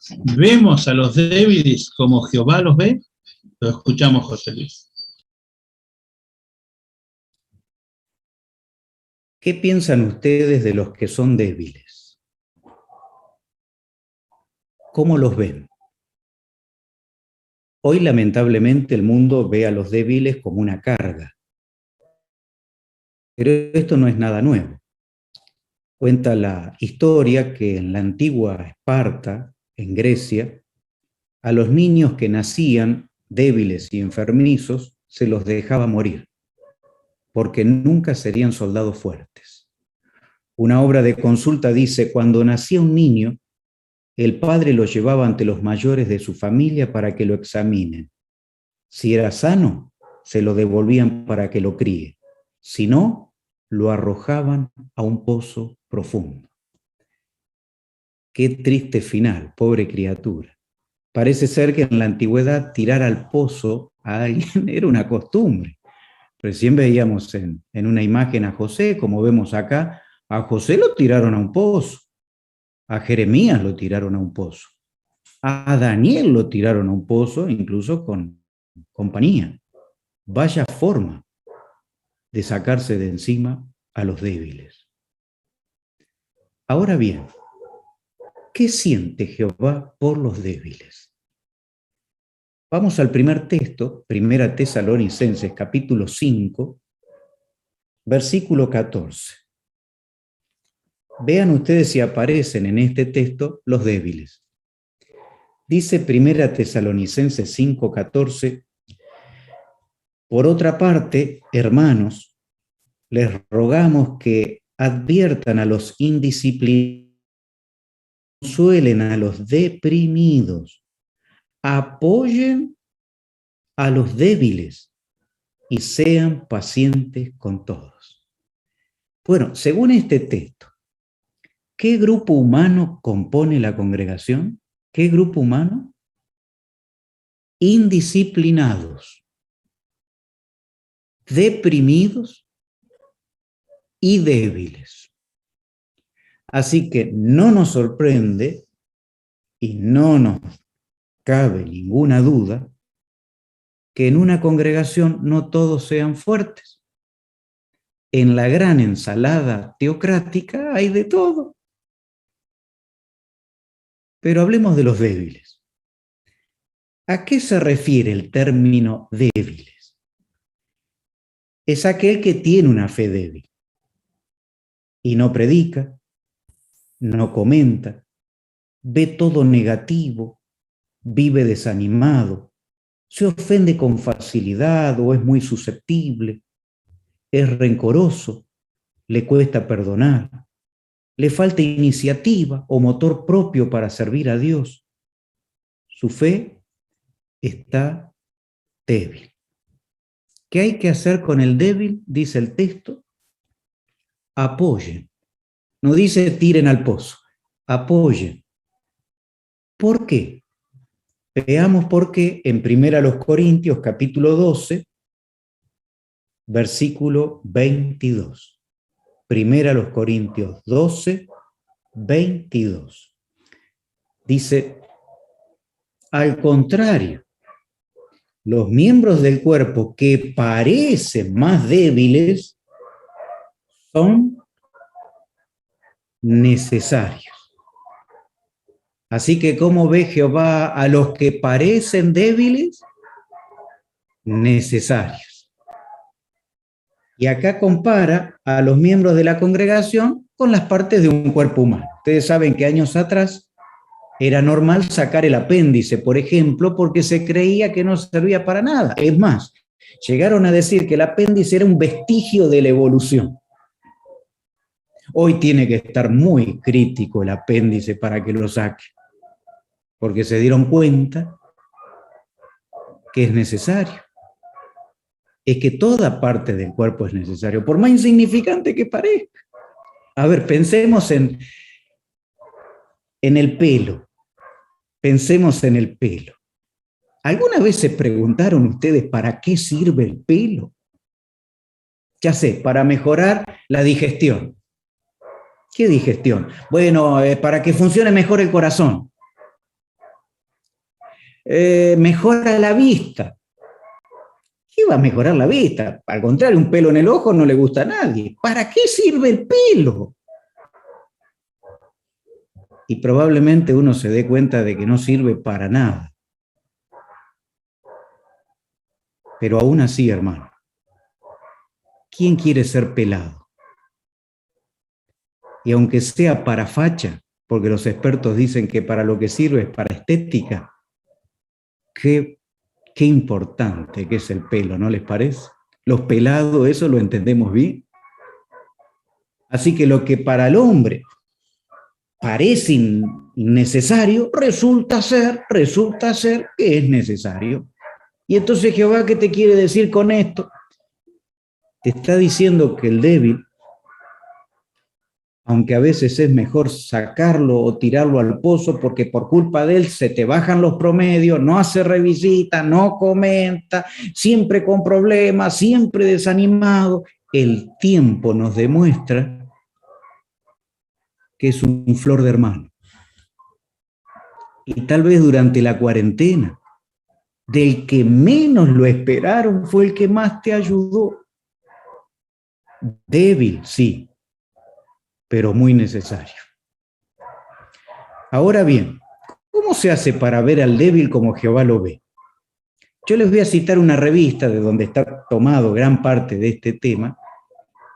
¿Vemos a los débiles como Jehová los ve? Lo escuchamos, José Luis. ¿Qué piensan ustedes de los que son débiles? ¿Cómo los ven? Hoy, lamentablemente, el mundo ve a los débiles como una carga. Pero esto no es nada nuevo. Cuenta la historia que en la antigua Esparta, en Grecia, a los niños que nacían débiles y enfermizos se los dejaba morir, porque nunca serían soldados fuertes. Una obra de consulta dice: cuando nacía un niño, el padre lo llevaba ante los mayores de su familia para que lo examinen. Si era sano, se lo devolvían para que lo críe. Si no, lo arrojaban a un pozo profundo. Qué triste final, pobre criatura. Parece ser que en la antigüedad tirar al pozo a alguien era una costumbre. Recién veíamos en una imagen a José, como vemos acá, a José lo tiraron a un pozo, a Jeremías lo tiraron a un pozo, a Daniel lo tiraron a un pozo, incluso con compañía. Vaya forma de sacarse de encima a los débiles. Ahora bien, ¿qué siente Jehová por los débiles? Vamos al primer texto, 1 Tesalonicenses, capítulo 5, versículo 14. Vean ustedes si aparecen en este texto los débiles. Dice 1 Tesalonicenses 5, 14: por otra parte, hermanos, les rogamos que adviertan a los indisciplinados, consuelen a los deprimidos, apoyen a los débiles y sean pacientes con todos. Bueno, según este texto, ¿qué grupo humano compone la congregación? ¿Qué grupo humano? Indisciplinados, deprimidos y débiles. Así que no nos sorprende y no nos cabe ninguna duda que en una congregación no todos sean fuertes. En la gran ensalada teocrática hay de todo. Pero hablemos de los débiles. ¿A qué se refiere el término débiles? Es aquel que tiene una fe débil y no predica, no comenta, ve todo negativo, vive desanimado, se ofende con facilidad o es muy susceptible, es rencoroso, le cuesta perdonar, le falta iniciativa o motor propio para servir a Dios. Su fe está débil. ¿Qué hay que hacer con el débil? Dice el texto: apoyen. No dice tiren al pozo, apoyen. ¿Por qué? Veamos por qué en 1 Corintios capítulo 12, versículo 22. 1 Corintios 12, 22. Dice: al contrario, los miembros del cuerpo que parecen más débiles son necesarios. Así que, ¿cómo ve Jehová a los que parecen débiles? Necesarios. Y acá compara a los miembros de la congregación con las partes de un cuerpo humano. Ustedes saben que años atrás era normal sacar el apéndice, por ejemplo, porque se creía que no servía para nada. Es más, llegaron a decir que el apéndice era un vestigio de la evolución. Hoy tiene que estar muy crítico el apéndice para que lo saque, porque se dieron cuenta que es necesario. Es que toda parte del cuerpo es necesario, por más insignificante que parezca. A ver, pensemos en el pelo. Pensemos en el pelo. ¿Alguna vez se preguntaron ustedes para qué sirve el pelo? Ya sé, para mejorar la digestión. ¿Qué digestión? Bueno, para que funcione mejor el corazón. mejora la vista. ¿Qué va a mejorar la vista? Al contrario, un pelo en el ojo no le gusta a nadie. ¿Para qué sirve el pelo? Y probablemente uno se dé cuenta de que no sirve para nada. Pero aún así, hermano, ¿quién quiere ser pelado? Y aunque sea para facha, porque los expertos dicen que para lo que sirve es para estética, qué importante que es el pelo, ¿no les parece? Los pelados, eso lo entendemos bien. Así que lo que para el hombre parece innecesario, resulta ser que es necesario. Y entonces Jehová, ¿qué te quiere decir con esto? Te está diciendo que el débil, aunque a veces es mejor sacarlo o tirarlo al pozo porque por culpa de él se te bajan los promedios, no hace revisita, no comenta, siempre con problemas, siempre desanimado, el tiempo nos demuestra que es un flor de hermano. Y tal vez durante la cuarentena, del que menos lo esperaron fue el que más te ayudó. Débil, sí, pero muy necesario. Ahora bien, ¿cómo se hace para ver al débil como Jehová lo ve? Yo les voy a citar una revista de donde está tomado gran parte de este tema,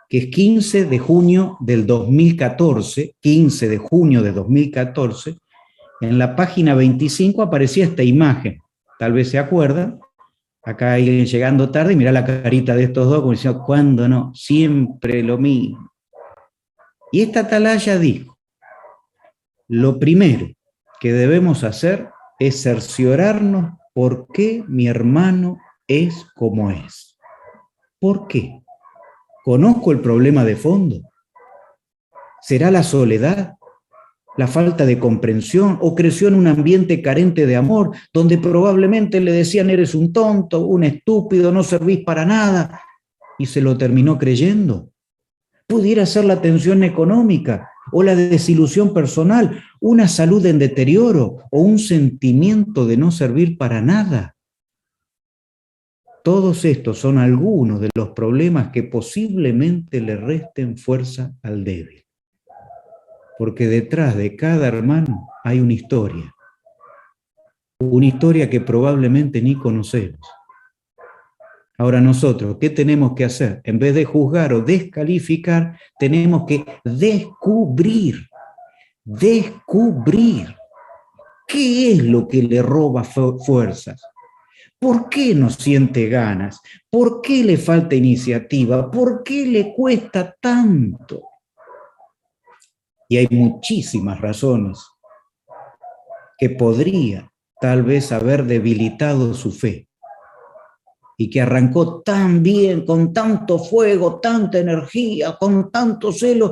que es 15 de junio del 2014, 15 de junio de 2014, en la página 25 aparecía esta imagen, tal vez se acuerdan, acá alguien llegando tarde y mirá la carita de estos dos como diciendo, ¿cuándo no? Siempre lo mismo. Y esta atalaya dijo, lo primero que debemos hacer es cerciorarnos por qué mi hermano es como es. ¿Por qué? ¿Conozco el problema de fondo? ¿Será la soledad, la falta de comprensión o creció en un ambiente carente de amor, donde probablemente le decían eres un tonto, un estúpido, no servís para nada, y se lo terminó creyendo? Pudiera ser la tensión económica o la desilusión personal, una salud en deterioro o un sentimiento de no servir para nada. Todos estos son algunos de los problemas que posiblemente le resten fuerza al débil. Porque detrás de cada hermano hay una historia que probablemente ni conocemos. Ahora nosotros, ¿qué tenemos que hacer? En vez de juzgar o descalificar, tenemos que descubrir qué es lo que le roba fuerzas. ¿Por qué no siente ganas? ¿Por qué le falta iniciativa? ¿Por qué le cuesta tanto? Y hay muchísimas razones que podría tal vez haber debilitado su fe y que arrancó tan bien, con tanto fuego, tanta energía, con tanto celo,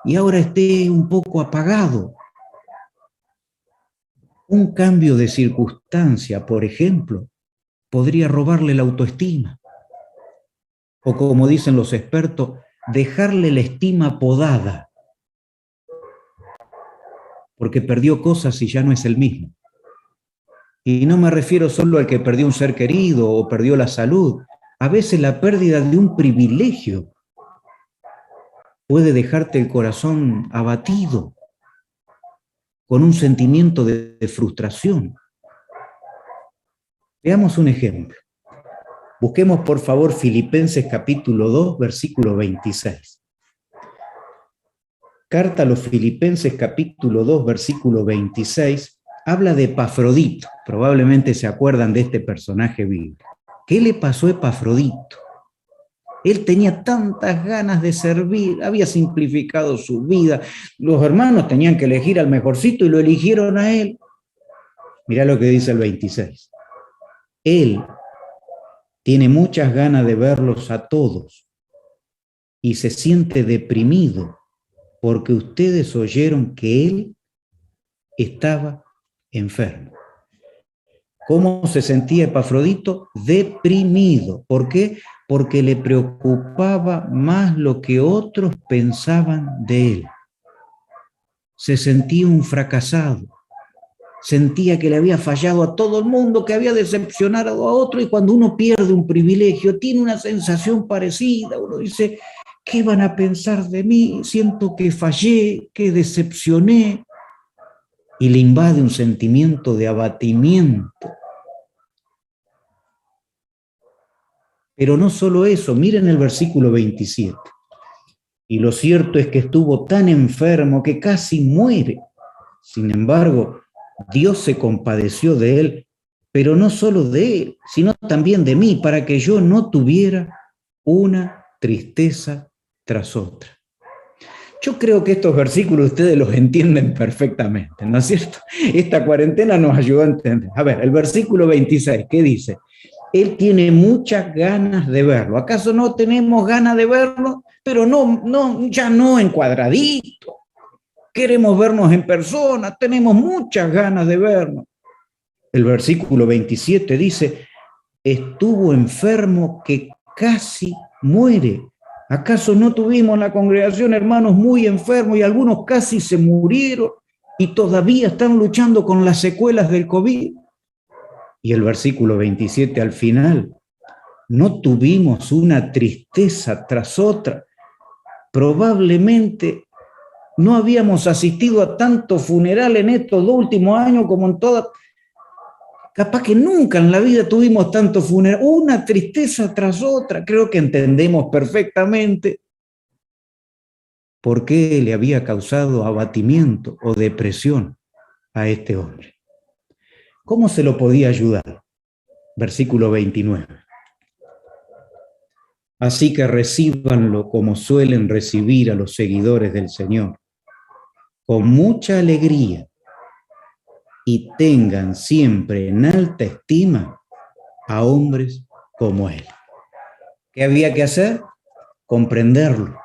y ahora esté un poco apagado. Un cambio de circunstancia, por ejemplo, podría robarle la autoestima. O como dicen los expertos, dejarle la estima podada, porque perdió cosas y ya no es el mismo. Y no me refiero solo al que perdió un ser querido o perdió la salud. A veces la pérdida de un privilegio puede dejarte el corazón abatido, con un sentimiento de frustración. Veamos un ejemplo. Busquemos por favor Filipenses capítulo 2, versículo 26. Carta a los Filipenses capítulo 2, versículo 26, habla de Epafrodito. Probablemente se acuerdan de este personaje bíblico. ¿Qué le pasó a Epafrodito? Él tenía tantas ganas de servir, había simplificado su vida. Los hermanos tenían que elegir al mejorcito y lo eligieron a él. Mirá lo que dice el 26. Él tiene muchas ganas de verlos a todos y se siente deprimido porque ustedes oyeron que él estaba enfermo. ¿Cómo se sentía Epafrodito? Deprimido. ¿Por qué? Porque le preocupaba más lo que otros pensaban de él. Se sentía un fracasado, sentía que le había fallado a todo el mundo, que había decepcionado a otro, y cuando uno pierde un privilegio, tiene una sensación parecida, uno dice, ¿qué van a pensar de mí? Siento que fallé, que decepcioné, y le invade un sentimiento de abatimiento. Pero no solo eso, miren el versículo 27. Y lo cierto es que estuvo tan enfermo que casi muere. Sin embargo, Dios se compadeció de él, pero no solo de él, sino también de mí, para que yo no tuviera una tristeza tras otra. Yo creo que estos versículos ustedes los entienden perfectamente, ¿no es cierto? Esta cuarentena nos ayudó a entender. A ver, el versículo 26, ¿qué dice? Él tiene muchas ganas de verlo. ¿Acaso no tenemos ganas de verlo? Pero ya no en cuadradito. Queremos vernos en persona, tenemos muchas ganas de vernos. El versículo 27 dice, estuvo enfermo que casi muere. ¿Acaso no tuvimos en la congregación hermanos muy enfermos y algunos casi se murieron y todavía están luchando con las secuelas del COVID? Y el versículo 27 al final, no tuvimos una tristeza tras otra. Probablemente no habíamos asistido a tanto funeral en estos 2 últimos años como en todas. Capaz que nunca en la vida tuvimos tanto funeral, una tristeza tras otra. Creo que entendemos perfectamente por qué le había causado abatimiento o depresión a este hombre. ¿Cómo se lo podía ayudar? Versículo 29. Así que recíbanlo como suelen recibir a los seguidores del Señor, con mucha alegría, y tengan siempre en alta estima a hombres como él. ¿Qué había que hacer? Comprenderlo,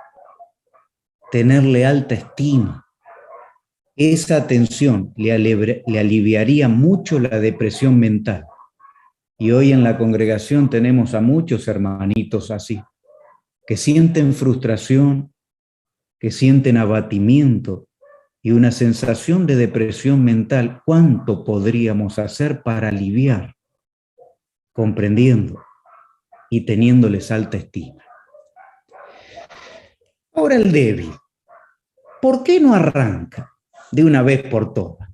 tenerle alta estima. Esa atención le aliviaría mucho la depresión mental. Y hoy en la congregación tenemos a muchos hermanitos así, que sienten frustración, que sienten abatimiento y una sensación de depresión mental. ¿Cuánto podríamos hacer para aliviar? Comprendiendo y teniéndoles alta estima. Ahora el débil. ¿Por qué no arranca de una vez por todas?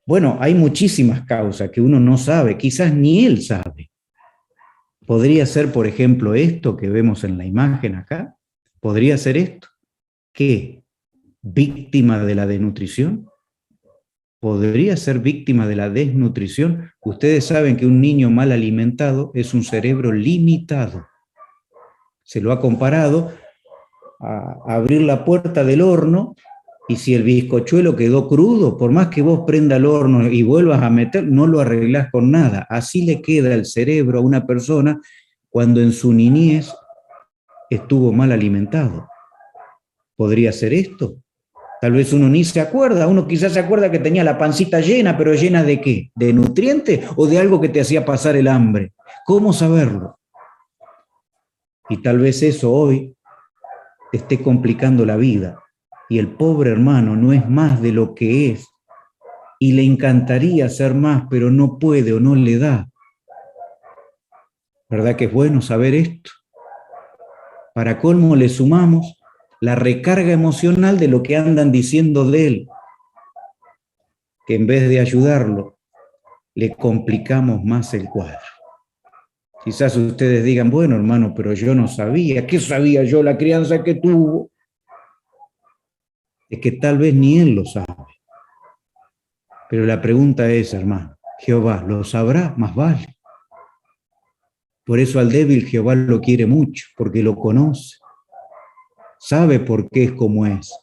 Bueno, hay muchísimas causas que uno no sabe, quizás ni él sabe. Podría ser, por ejemplo, esto que vemos en la imagen acá. Podría ser esto. ¿Qué? ¿Víctima de la desnutrición? ¿Podría ser víctima de la desnutrición? Ustedes saben que un niño mal alimentado es un cerebro limitado. Se lo ha comparado a abrir la puerta del horno y si el bizcochuelo quedó crudo, por más que vos prenda el horno y vuelvas a meter, no lo arreglás con nada. Así le queda el cerebro a una persona cuando en su niñez estuvo mal alimentado. ¿Podría ser esto? Tal vez uno ni se acuerda, uno quizás se acuerda que tenía la pancita llena, pero ¿llena de qué? ¿De nutrientes o de algo que te hacía pasar el hambre? ¿Cómo saberlo? Y tal vez eso hoy te esté complicando la vida y el pobre hermano no es más de lo que es y le encantaría ser más, pero no puede o no le da. ¿Verdad que es bueno saber esto? Para colmo le sumamos la recarga emocional de lo que andan diciendo de él, que en vez de ayudarlo, le complicamos más el cuadro. Quizás ustedes digan, bueno, hermano, pero yo no sabía. ¿Qué sabía yo la crianza que tuvo? Es que tal vez ni él lo sabe. Pero la pregunta es, hermano, Jehová, ¿lo sabrá? Más vale. Por eso al débil Jehová lo quiere mucho, porque lo conoce. Sabe por qué es como es.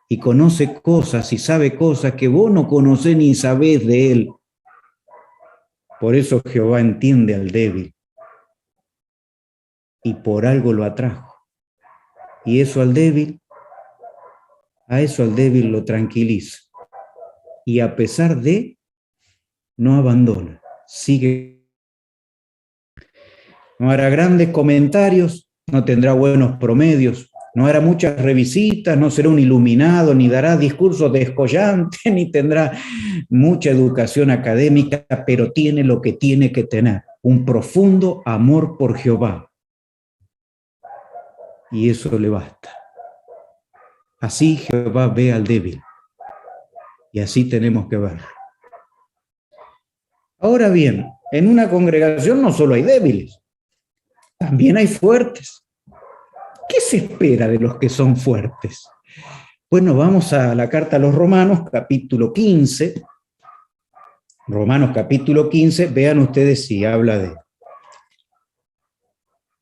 Y conoce cosas y sabe cosas que vos no conocés ni sabés de él. Por eso Jehová entiende al débil. Y por algo lo atrajo. Y eso al débil, a eso al débil lo tranquiliza. Y a pesar de, no abandona, sigue. No hará grandes comentarios, no tendrá buenos promedios, No hará muchas revisitas, no será un iluminado, ni dará discursos descollantes, ni tendrá mucha educación académica, pero tiene lo que tiene que tener, un profundo amor por Jehová. Y eso le basta. Así Jehová ve al débil. Y así tenemos que verlo. Ahora bien, en una congregación no solo hay débiles, también hay fuertes. ¿Qué se espera de los que son fuertes? Bueno, vamos a la carta a los Romanos, capítulo 15. Romanos, capítulo 15, vean ustedes si habla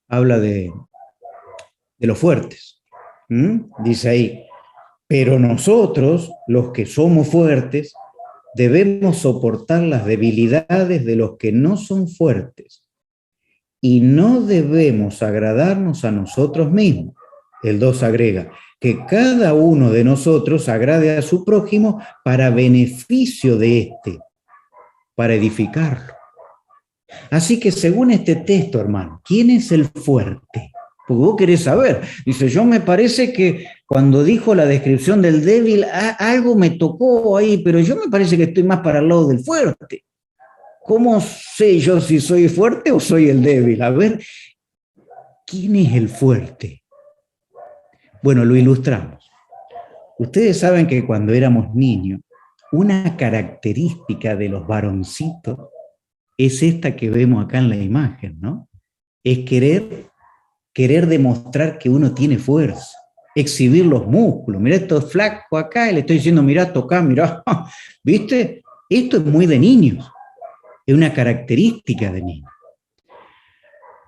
de los fuertes. Dice ahí, pero nosotros, los que somos fuertes, debemos soportar las debilidades de los que no son fuertes y no debemos agradarnos a nosotros mismos. El 2 agrega, que cada uno de nosotros agrade a su prójimo para beneficio de éste, para edificarlo. Así que según este texto, hermano, ¿quién es el fuerte? Porque vos querés saber. Dice, yo me parece que cuando dijo la descripción del débil, algo me tocó ahí, pero yo me parece que estoy más para el lado del fuerte. ¿Cómo sé yo si soy fuerte o soy el débil? A ver, ¿quién es el fuerte? Bueno, lo ilustramos. Ustedes saben que cuando éramos niños, una característica de los varoncitos es esta que vemos acá en la imagen, ¿no? Es querer demostrar que uno tiene fuerza, exhibir los músculos. Mirá, esto es flaco acá, y le estoy diciendo, mirá, tocá, mirá, ¿viste? Esto es muy de niños, es una característica de niños.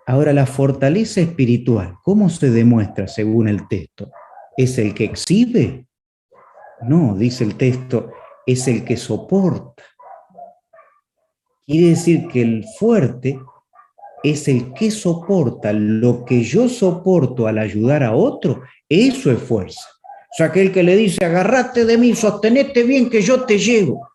Ahora, la fortaleza espiritual, ¿cómo se demuestra según el texto? ¿Es el que exhibe? No, dice el texto, es el que soporta. Quiere decir que el fuerte es el que soporta lo que yo soporto al ayudar a otro, eso es fuerza. O sea, aquel que le dice, agarrate de mí, sostenete bien que yo te llevo.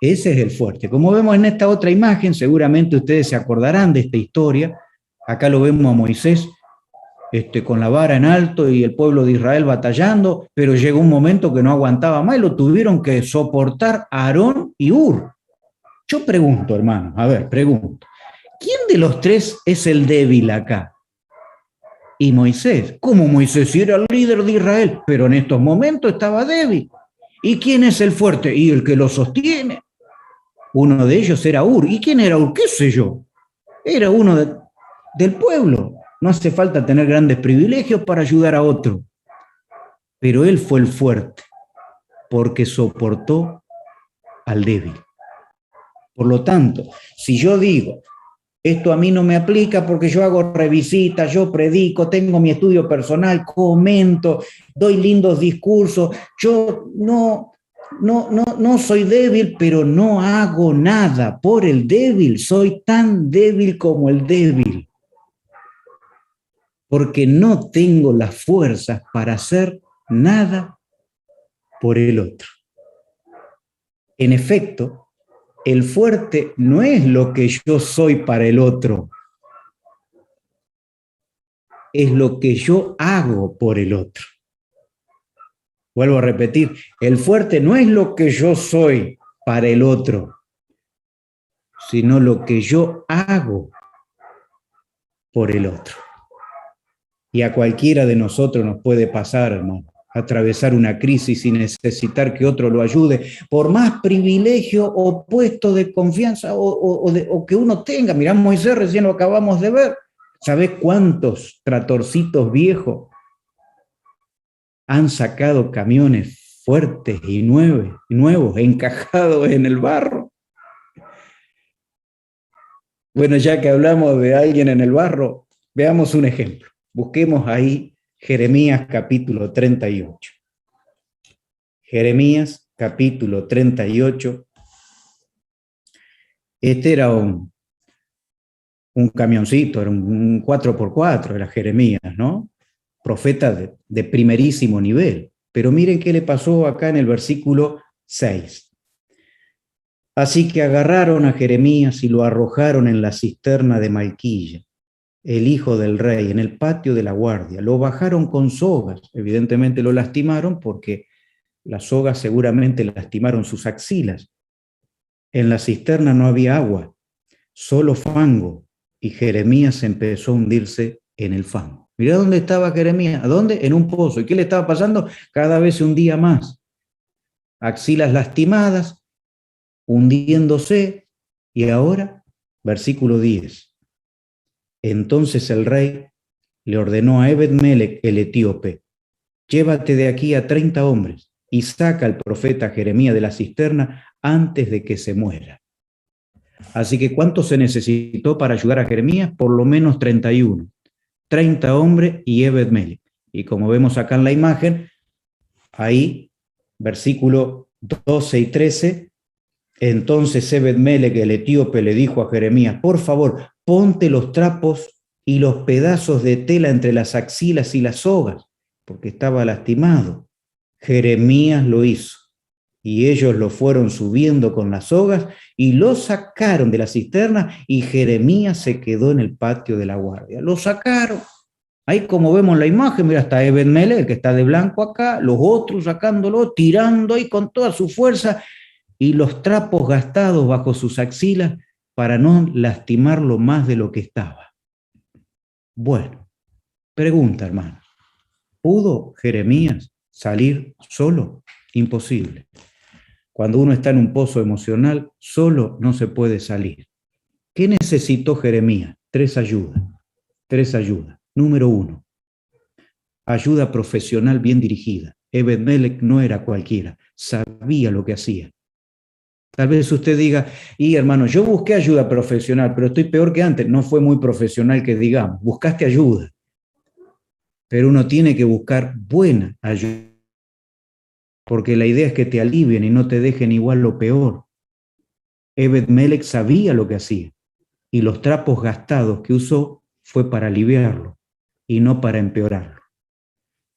Ese es el fuerte. Como vemos en esta otra imagen, seguramente ustedes se acordarán de esta historia. Acá lo vemos a Moisés con la vara en alto y el pueblo de Israel batallando, pero llegó un momento que no aguantaba más y lo tuvieron que soportar Aarón y Hur. Yo pregunto, hermano, a ver, pregunto. ¿Quién de los tres es el débil acá? Y Moisés. ¿Cómo Moisés? Si era el líder de Israel, pero en estos momentos estaba débil. ¿Y quién es el fuerte? Y el que lo sostiene. Uno de ellos era Hur. ¿Y quién era Hur? ¿Qué sé yo? Era uno del pueblo. No hace falta tener grandes privilegios para ayudar a otro. Pero él fue el fuerte, porque soportó al débil. Por lo tanto, si yo digo, esto a mí no me aplica porque yo hago revisitas, yo predico, tengo mi estudio personal, comento, doy lindos discursos, yo no soy débil, pero no hago nada por el débil, soy tan débil como el débil, porque no tengo las fuerzas para hacer nada por el otro. En efecto, el fuerte no es lo que yo soy para el otro, es lo que yo hago por el otro. Vuelvo a repetir, el fuerte no es lo que yo soy para el otro, sino lo que yo hago por el otro. Y a cualquiera de nosotros nos puede pasar, hermano, atravesar una crisis y necesitar que otro lo ayude, por más privilegio o puesto de confianza o que uno tenga. Mirá, Moisés, recién lo acabamos de ver. ¿Sabés cuántos tratorcitos viejos han sacado camiones fuertes y nuevos, encajados en el barro? Bueno, ya que hablamos de alguien en el barro, veamos un ejemplo. Busquemos ahí Jeremías capítulo 38. Jeremías capítulo 38. Este era un camioncito, era un 4x4, era Jeremías, ¿no? Profeta de primerísimo nivel. Pero miren qué le pasó acá en el versículo 6. Así que agarraron a Jeremías y lo arrojaron en la cisterna de Malquilla, el hijo del rey, en el patio de la guardia. Lo bajaron con sogas, evidentemente lo lastimaron porque las sogas seguramente lastimaron sus axilas. En la cisterna no había agua, solo fango, y Jeremías empezó a hundirse en el fango. Mirá dónde estaba Jeremías, ¿a dónde? En un pozo. ¿Y qué le estaba pasando? Cada vez se hundía más. Axilas lastimadas, hundiéndose, y ahora, versículo 10. Entonces el rey le ordenó a Ebed-Melech el etíope: llévate de aquí a 30 hombres y saca al profeta Jeremías de la cisterna antes de que se muera. Así que ¿cuánto se necesitó para ayudar a Jeremías? Por lo menos 31. 30 hombres y Ebed-Melech. Y como vemos acá en la imagen, ahí, versículo 12 y 13, entonces Ebed-Melech el etíope le dijo a Jeremías: por favor, ponte los trapos y los pedazos de tela entre las axilas y las sogas, porque estaba lastimado. Jeremías lo hizo, y ellos lo fueron subiendo con las sogas y lo sacaron de la cisterna, y Jeremías se quedó en el patio de la guardia. Lo sacaron. Ahí, como vemos la imagen, mira, está Ebed-Melech, que está de blanco acá, los otros sacándolo, tirando ahí con toda su fuerza, y los trapos gastados bajo sus axilas para no lastimarlo más de lo que estaba. Bueno, pregunta, hermano, ¿pudo Jeremías salir solo? Imposible. Cuando uno está en un pozo emocional, solo no se puede salir. ¿Qué necesitó Jeremías? Tres ayudas. Número 1, ayuda profesional bien dirigida. Ebed-Melech no era cualquiera, sabía lo que hacía. Tal vez usted diga: y hermano, yo busqué ayuda profesional, pero estoy peor que antes. No fue muy profesional que digamos, buscaste ayuda. Pero uno tiene que buscar buena ayuda, porque la idea es que te alivien y no te dejen igual lo peor. Ebed-Melech sabía lo que hacía, y los trapos gastados que usó fue para aliviarlo y no para empeorarlo.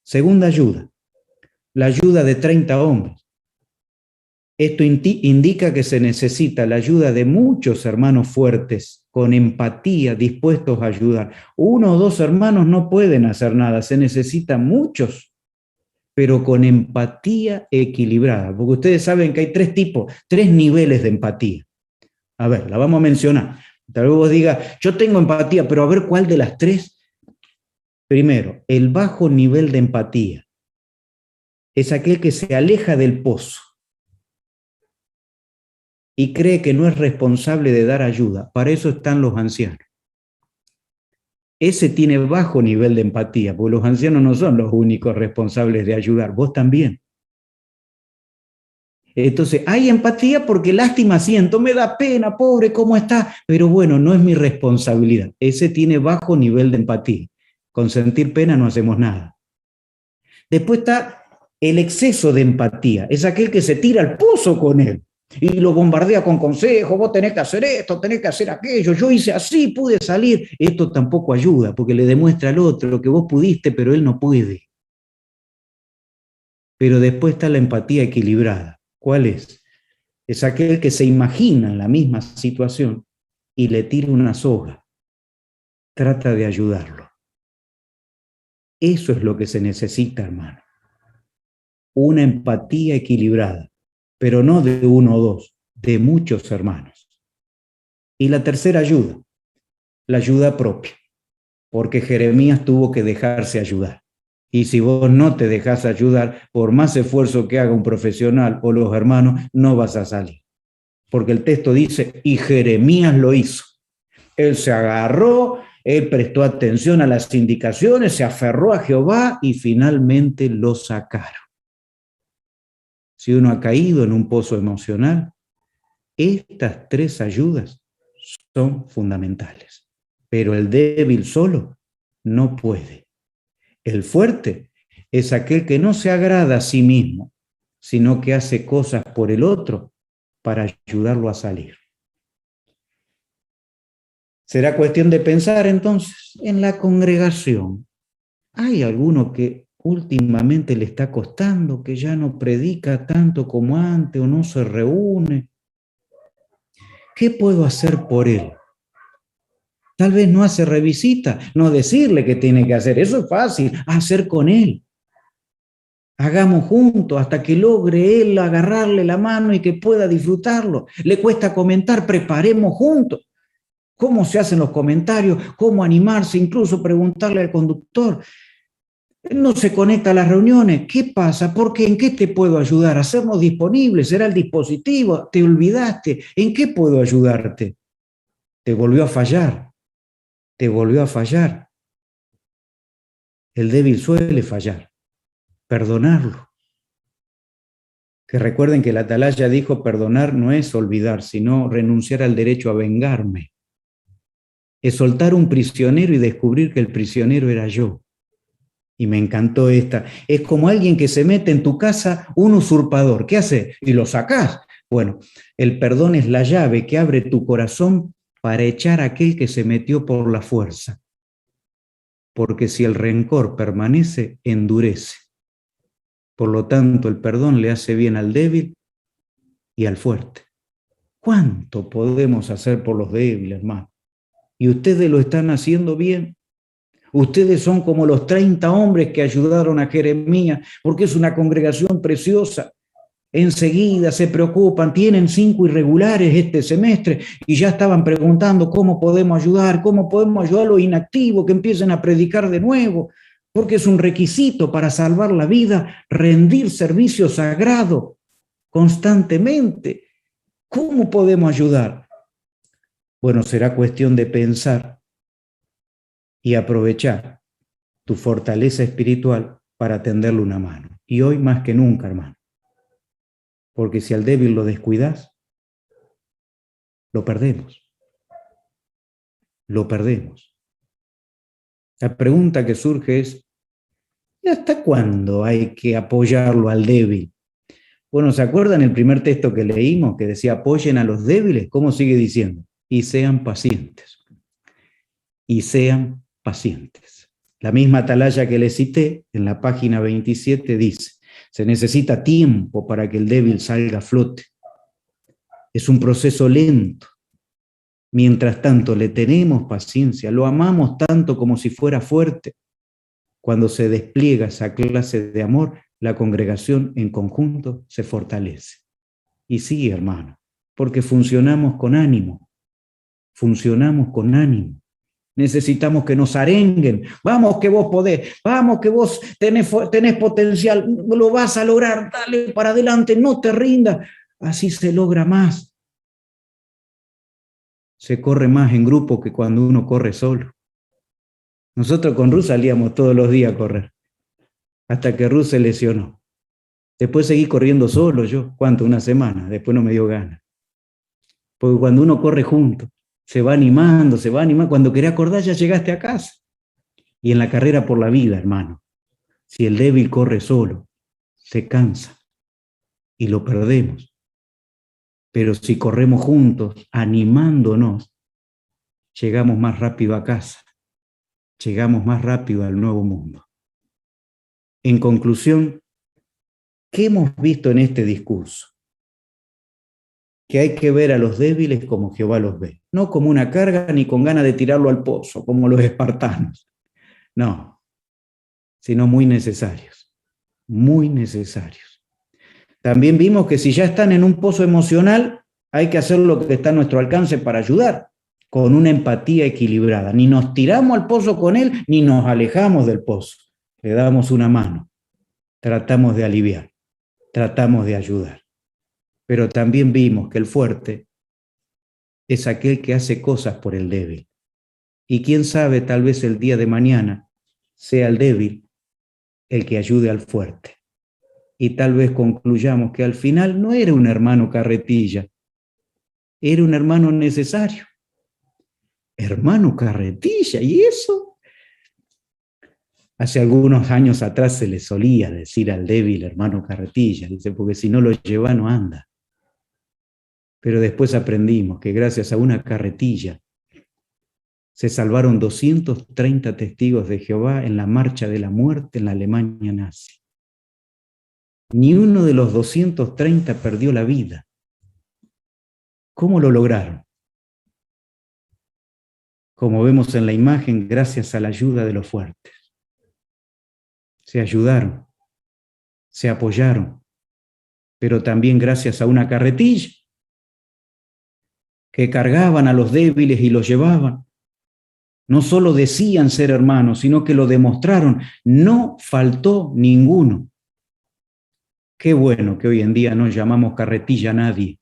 Segunda ayuda, la ayuda de 30 hombres. Esto indica que se necesita la ayuda de muchos hermanos fuertes, con empatía, dispuestos a ayudar. 1 o 2 hermanos no pueden hacer nada, se necesitan muchos, pero con empatía equilibrada, porque ustedes saben que hay 3 tipos, 3 niveles de empatía. A ver, la vamos a mencionar. Tal vez vos digas: yo tengo empatía, pero a ver cuál de las 3. Primero, el bajo nivel de empatía es aquel que se aleja del pozo y cree que no es responsable de dar ayuda. Para eso están los ancianos. Ese tiene bajo nivel de empatía, porque los ancianos no son los únicos responsables de ayudar, vos también. Entonces, hay empatía porque lástima siento, me da pena, pobre, ¿cómo está? Pero bueno, no es mi responsabilidad. Ese tiene bajo nivel de empatía. Con sentir pena no hacemos nada. Después está el exceso de empatía, es aquel que se tira al pozo con él y lo bombardea con consejos: vos tenés que hacer esto, tenés que hacer aquello, yo hice así, pude salir. Esto tampoco ayuda, porque le demuestra al otro que vos pudiste, pero él no puede. Pero después está la empatía equilibrada. ¿Cuál es? Es aquel que se imagina en la misma situación y le tira una soga. Trata de ayudarlo. Eso es lo que se necesita, hermano. Una empatía equilibrada, pero no de 1 o 2, de muchos hermanos. Y la tercera ayuda, la ayuda propia, porque Jeremías tuvo que dejarse ayudar. Y si vos no te dejás ayudar, por más esfuerzo que haga un profesional o los hermanos, no vas a salir. Porque el texto dice: y Jeremías lo hizo. Él se agarró, él prestó atención a las indicaciones, se aferró a Jehová y finalmente lo sacaron. Si uno ha caído en un pozo emocional, estas 3 ayudas son fundamentales. Pero el débil solo no puede. El fuerte es aquel que no se agrada a sí mismo, sino que hace cosas por el otro para ayudarlo a salir. Será cuestión de pensar entonces en la congregación. ¿Hay alguno que últimamente le está costando, que ya no predica tanto como antes o no se reúne? ¿Qué puedo hacer por él? Tal vez no hace revisita, no decirle qué tiene que hacer, eso es fácil, hacer con él. Hagamos juntos hasta que logre él agarrarle la mano y que pueda disfrutarlo. Le cuesta comentar, preparemos juntos. ¿Cómo se hacen los comentarios? ¿Cómo animarse? Incluso preguntarle al conductor. No se conecta a las reuniones. ¿Qué pasa? ¿Por qué? ¿En qué te puedo ayudar? Hacernos disponibles. ¿Será el dispositivo? ¿Te olvidaste? ¿En qué puedo ayudarte? Te volvió a fallar. Te volvió a fallar. El débil suele fallar. Perdonarlo. Que recuerden que la atalaya dijo: perdonar no es olvidar, sino renunciar al derecho a vengarme. Es soltar un prisionero y descubrir que el prisionero era yo. Y me encantó esta. Es como alguien que se mete en tu casa, un usurpador. ¿Qué hace? Y lo sacás. Bueno, el perdón es la llave que abre tu corazón para echar a aquel que se metió por la fuerza. Porque si el rencor permanece, endurece. Por lo tanto, el perdón le hace bien al débil y al fuerte. ¿Cuánto podemos hacer por los débiles, hermano? Y ustedes lo están haciendo bien. Ustedes son como los 30 hombres que ayudaron a Jeremías, porque es una congregación preciosa. Enseguida se preocupan, tienen 5 irregulares este semestre y ya estaban preguntando cómo podemos ayudar a los inactivos que empiecen a predicar de nuevo, porque es un requisito para salvar la vida, rendir servicio sagrado constantemente. ¿Cómo podemos ayudar? Bueno, será cuestión de pensar y aprovechar tu fortaleza espiritual para tenderle una mano. Y hoy más que nunca, hermano. Porque si al débil lo descuidas, lo perdemos. Lo perdemos. La pregunta que surge es: ¿y hasta cuándo hay que apoyarlo al débil? Bueno, ¿se acuerdan el primer texto que leímos que decía apoyen a los débiles? ¿Cómo sigue diciendo? Y sean pacientes. Y sean pacientes. La misma atalaya que le cité en la página 27 dice: se necesita tiempo para que el débil salga a flote. Es un proceso lento. Mientras tanto, le tenemos paciencia, lo amamos tanto como si fuera fuerte. Cuando se despliega esa clase de amor, la congregación en conjunto se fortalece. Y sí, hermano, porque funcionamos con ánimo. Funcionamos con ánimo. Necesitamos que nos arenguen. Vamos que vos podés, vamos que vos tenés potencial, lo vas a lograr, dale para adelante, no te rindas. Así se logra más. Se corre más en grupo que cuando uno corre solo. Nosotros con Ruth salíamos todos los días a correr, hasta que Ruth se lesionó. Después seguí corriendo solo yo, ¿cuánto? Una semana, después no me dio ganas. Porque cuando uno corre junto, se va animando, cuando querés acordar ya llegaste a casa. Y en la carrera por la vida, hermano, si el débil corre solo, se cansa y lo perdemos. Pero si corremos juntos, animándonos, llegamos más rápido a casa, llegamos más rápido al nuevo mundo. En conclusión, ¿qué hemos visto en este discurso? Que hay que ver a los débiles como Jehová los ve, no como una carga ni con ganas de tirarlo al pozo, como los espartanos. No, sino muy necesarios, muy necesarios. También vimos que si ya están en un pozo emocional, hay que hacer lo que está a nuestro alcance para ayudar, con una empatía equilibrada. Ni nos tiramos al pozo con él, ni nos alejamos del pozo. Le damos una mano, tratamos de aliviar, tratamos de ayudar. Pero también vimos que el fuerte es aquel que hace cosas por el débil. Y quién sabe, tal vez el día de mañana sea el débil el que ayude al fuerte. Y tal vez concluyamos que al final no era un hermano carretilla, era un hermano necesario. Hermano carretilla, ¿y eso? Hace algunos años atrás se le solía decir al débil hermano carretilla, dice, porque si no lo lleva no anda. Pero después aprendimos que gracias a una carretilla se salvaron 230 testigos de Jehová en la marcha de la muerte en la Alemania nazi. Ni uno de los 230 perdió la vida. ¿Cómo lo lograron? como vemos en la imagen, gracias a la ayuda de los fuertes. Se ayudaron, se apoyaron, pero también gracias a una carretilla que cargaban a los débiles y los llevaban. No solo decían ser hermanos, sino que lo demostraron. No faltó ninguno. Qué bueno que hoy en día no llamamos carretilla a nadie.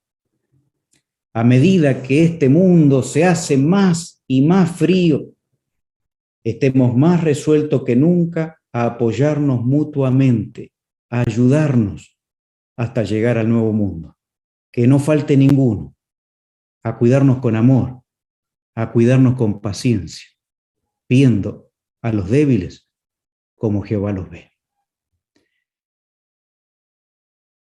A medida que este mundo se hace más y más frío, estemos más resueltos que nunca a apoyarnos mutuamente, a ayudarnos hasta llegar al nuevo mundo. Que no falte ninguno, a cuidarnos con amor, a cuidarnos con paciencia, viendo a los débiles como Jehová los ve.